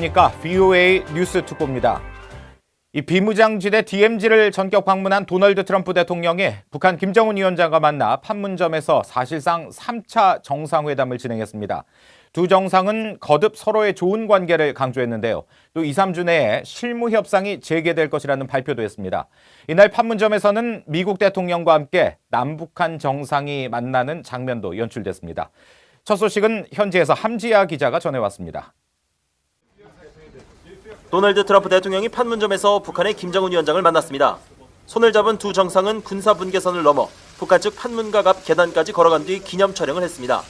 안녕하십니까. VOA 뉴스 특보입니다. 이 비무장지대 DMZ를 전격 방문한 도널드 트럼프 대통령이 북한 김정은 위원장과 만나 판문점에서 사실상 3차 정상회담을 진행했습니다. 두 정상은 거듭 서로의 좋은 관계를 강조했는데요. 또 2, 3주 내에 실무 협상이 재개될 것이라는 발표도 했습니다. 이날 판문점에서는 미국 대통령과 함께 남북한 정상이 만나는 장면도 연출됐습니다. 첫 소식은 현지에서 함지아 기자가 전해왔습니다. 도널드 트럼프 대통령이 판문점에서 북한의 김정은 위원장을 만났습니다. 손을 잡은 두 정상은 군사 분계선을 넘어 북한 측 판문각 앞 계단까지 걸어간 뒤 기념 촬영을 했습니다.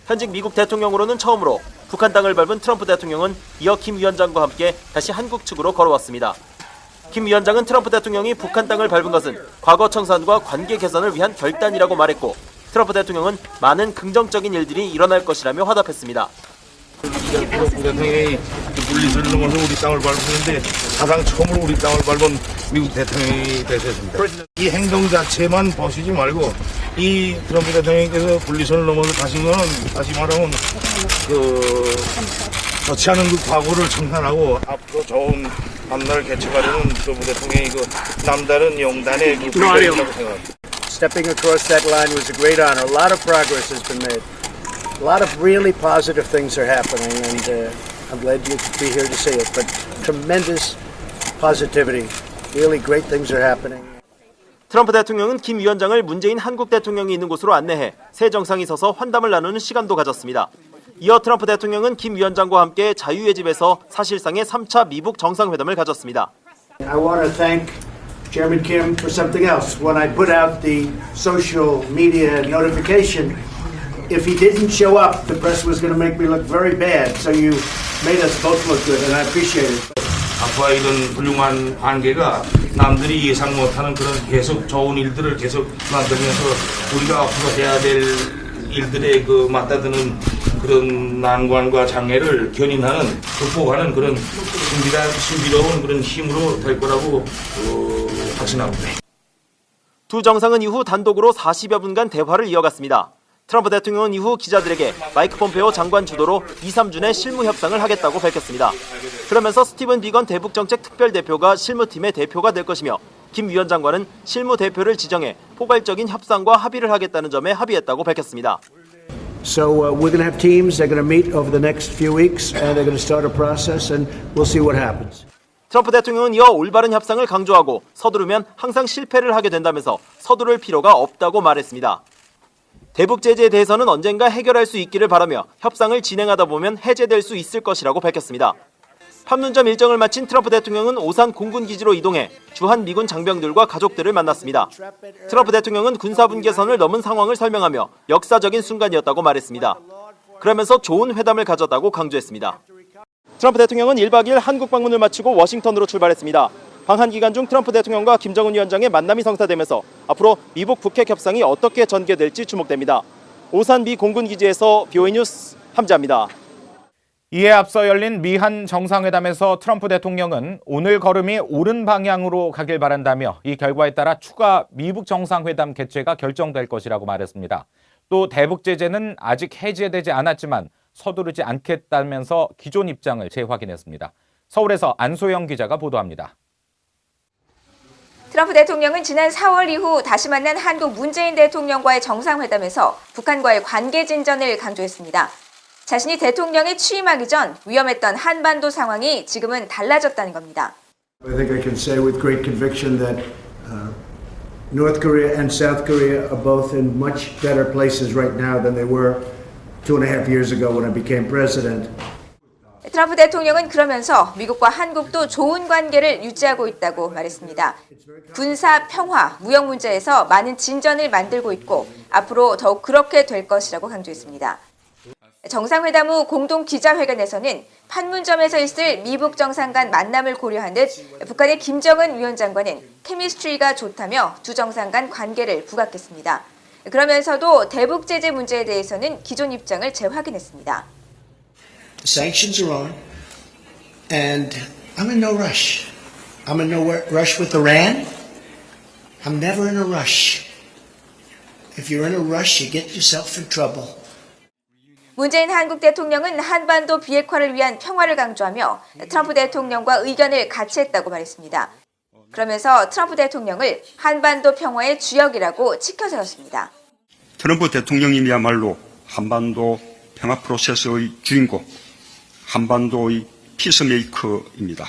현직 미국 대통령으로는 처음으로 북한 땅을 밟은 트럼프 대통령은 이어 김 위원장과 함께 다시 한국 측으로 걸어왔습니다. 김 위원장은 트럼프 대통령이 북한 땅을 밟은 것은 과거 청산과 관계 개선을 위한 결단이라고 말했고, 트럼프 대통령은 많은 긍정적인 일들이 일어날 것이라며 화답했습니다. 트럼프 대통령이 물리선을 넘어서 우리 땅을 밟았는데 가장 처음으로 우리 땅을 밟은 미국 대통령이 되셨습니다. 이 행동 자체만 보시지 말고 이 트럼프 대통령께서 분리선을 넘어서 가신 거는 다시 말하면 좋지 않은 그 과거를 청산하고 앞으로 좋은 앞날을 개척하려는 트럼프 대통령이 남다른 용단의 비전이라고 생각합니다. Stepping across that line was a great honor. A lot of progress has been made. A lot of really positive things are happening, and I'm glad you could be here to see it. But tremendous positivity. Really great things are happening. 트럼프 대통령은 김 위원장을 문재인 한국 대통령이 있는 곳으로 안내해 세 정상이 서서 환담을 나누는 시간도 가졌습니다. 이어 트럼프 대통령은 김 위원장과 함께 자유의 집에서 사실상의 3차 미북 정상회담을 가졌습니다. I want to thank Chairman Kim for something else. When I put out the social media notification, if he didn't show up, the press was going to make me look very bad. So you made us both look good, and I appreciate it. 앞으로 이런 훌륭한 관계가 남들이 예상 못하는 그런 계속 좋은 일들을 계속 만들면서 우리가 앞으로 해야 될 일들에 맞다드는 그런 난관과 장애를 견인하는, 극복하는 그런 신비로운 그런 힘으로 될 거라고 확신합니다. 두 정상은 이후 단독으로 40여 분간 대화를 이어갔습니다. 트럼프 대통령은 이후 기자들에게 마이크 폼페오 장관 주도로 2, 3주 내 실무 협상을 하겠다고 밝혔습니다. 그러면서 스티븐 비건 대북정책 특별대표가 실무팀의 대표가 될 것이며, 김 위원장과는 실무대표를 지정해 포괄적인 협상과 합의를 하겠다는 점에 합의했다고 밝혔습니다. So we're going to have teams. They're going to meet over the next few weeks, and they're going to start a process, and we'll see what happens. 트럼프 대통령은 이어 올바른 협상을 강조하고 서두르면 항상 실패를 하게 된다면서 서두를 필요가 없다고 말했습니다. 대북 제재에 대해서는 언젠가 해결할 수 있기를 바라며 협상을 진행하다 보면 해제될 수 있을 것이라고 밝혔습니다. 판문점 일정을 마친 트럼프 대통령은 오산 공군기지로 이동해 주한 미군 장병들과 가족들을 만났습니다. 트럼프 대통령은 군사분계선을 넘은 상황을 설명하며 역사적인 순간이었다고 말했습니다. 그러면서 좋은 회담을 가졌다고 강조했습니다. 트럼프 대통령은 1박 2일 한국 방문을 마치고 워싱턴으로 출발했습니다. 방한 기간 중 트럼프 대통령과 김정은 위원장의 만남이 성사되면서 앞으로 미북 북핵 협상이 어떻게 전개될지 주목됩니다. 오산 미 공군기지에서 VOA 뉴스 함지아입니다. 이에 앞서 열린 미한 정상회담에서 트럼프 대통령은 오늘 걸음이 옳은 방향으로 가길 바란다며 이 결과에 따라 추가 미북 정상회담 개최가 결정될 것이라고 말했습니다. 또 대북 제재는 아직 해제되지 않았지만 서두르지 않겠다면서 기존 입장을 재확인했습니다. 서울에서 안소영 기자가 보도합니다. 트럼프 대통령은 지난 4월 이후 다시 만난 한국 문재인 대통령과의 정상회담에서 북한과의 관계 진전을 강조했습니다. 자신이 대통령에 취임하기 전 위험했던 한반도 상황이 지금은 달라졌다는 겁니다. I think I can say with great conviction that North Korea and South Korea are both in much better places right now than they were 2.5 years ago when I became president. 트럼프 대통령은 그러면서 미국과 한국도 좋은 관계를 유지하고 있다고 말했습니다. 군사, 평화, 무역 문제에서 많은 진전을 만들고 있고 앞으로 더욱 그렇게 될 것이라고 강조했습니다. 정상회담 후 공동 기자회견에서는 판문점에서 있을 미북 정상 간 만남을 고려한 듯 북한의 김정은 위원장과는 케미스트리가 좋다며 두 정상 간 관계를 부각했습니다. 그러면서도 대북 제재 문제에 대해서는 기존 입장을 재확인했습니다. The sanctions are on, and I'm in no rush. I'm in no rush with Iran. I'm never in a rush. If you're in a rush, you get yourself in trouble. 문재인 한국 대통령은 한반도 비핵화를 위한 평화를 강조하며 트럼프 대통령과 의견을 같이 했다고 말했습니다. 그러면서 트럼프 대통령을 한반도 평화의 주역이라고 치켜세웠습니다. 트럼프 대통령님이야말로 한반도 평화 프로세스의 주인공, 한반도의 피스메이커입니다.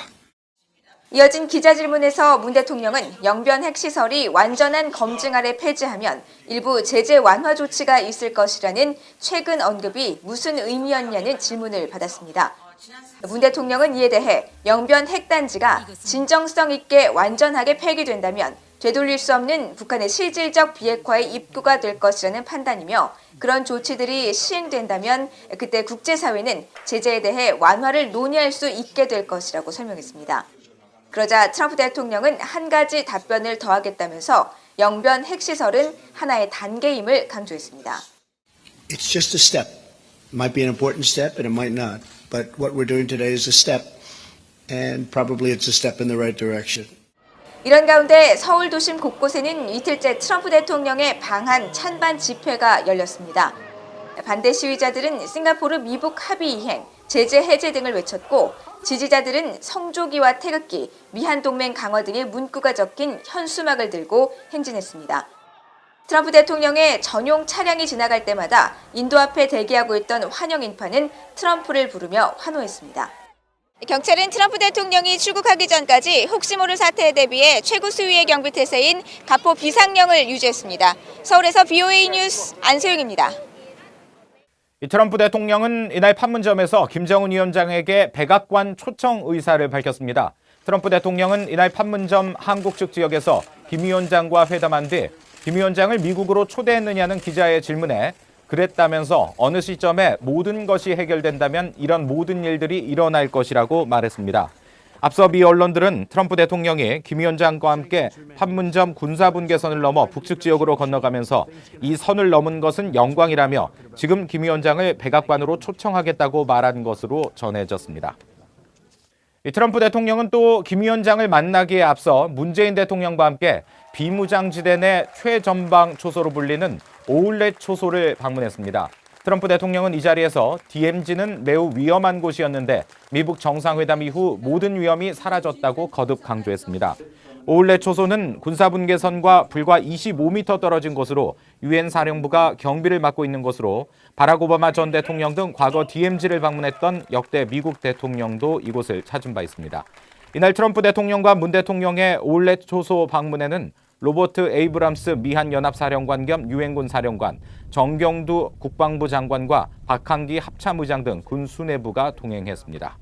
이어진 기자 질문에서 문 대통령은 영변 핵시설이 완전한 검증 아래 폐지하면 일부 제재 완화 조치가 있을 것이라는 최근 언급이 무슨 의미였냐는 질문을 받았습니다. 문 대통령은 이에 대해 영변 핵단지가 진정성 있게 완전하게 폐기된다면 되돌릴 수 없는 북한의 실질적 비핵화의 입구가 될 것이라는 판단이며 그런 조치들이 시행된다면 그때 국제사회는 제재에 대해 완화를 논의할 수 있게 될 것이라고 설명했습니다. 그러자 트럼프 대통령은 한 가지 답변을 더하겠다면서 영변 핵시설은 하나의 단계임을 강조했습니다. It's just a step. It might be an important step and it might not. But what we're doing today is a step. And probably it's a step in the right direction. 이런 가운데 서울 도심 곳곳에는 이틀째 트럼프 대통령의 방한 찬반 집회가 열렸습니다. 반대 시위자들은 싱가포르 미북 합의 이행, 제재 해제 등을 외쳤고 지지자들은 성조기와 태극기, 미한동맹 강화 등의 문구가 적힌 현수막을 들고 행진했습니다. 트럼프 대통령의 전용 차량이 지나갈 때마다 인도 앞에 대기하고 있던 환영 인파는 트럼프를 부르며 환호했습니다. 경찰은 트럼프 대통령이 출국하기 전까지 혹시 모를 사태에 대비해 최고 수위의 경비 태세인 가포 비상령을 유지했습니다. 서울에서 BOA 뉴스 안소영입니다. 트럼프 대통령은 이날 판문점에서 김정은 위원장에게 백악관 초청 의사를 밝혔습니다. 트럼프 대통령은 이날 판문점 한국 측 지역에서 김 위원장과 회담한 뒤 김 위원장을 미국으로 초대했느냐는 기자의 질문에 그랬다면서 어느 시점에 모든 것이 해결된다면 이런 모든 일들이 일어날 것이라고 말했습니다. 앞서 미 언론들은 트럼프 대통령이 김 위원장과 함께 판문점 군사분계선을 넘어 북측 지역으로 건너가면서 이 선을 넘은 것은 영광이라며 지금 김 위원장을 백악관으로 초청하겠다고 말한 것으로 전해졌습니다. 트럼프 대통령은 또 김 위원장을 만나기에 앞서 문재인 대통령과 함께 비무장지대 내 최전방 초소로 불리는 오울렛 초소를 방문했습니다. 트럼프 대통령은 이 자리에서 DMZ는 매우 위험한 곳이었는데 미북 정상회담 이후 모든 위험이 사라졌다고 거듭 강조했습니다. 오울렛 초소는 군사분계선과 불과 25m 떨어진 곳으로 유엔 사령부가 경비를 맡고 있는 곳으로 바락 오바마 전 대통령 등 과거 DMZ를 방문했던 역대 미국 대통령도 이곳을 찾은 바 있습니다. 이날 트럼프 대통령과 문 대통령의 오울렛 초소 방문에는 로버트 에이브람스 미한연합사령관 겸 유엔군 사령관, 정경두 국방부 장관과 박항기 합참의장 등 군 수뇌부가 동행했습니다.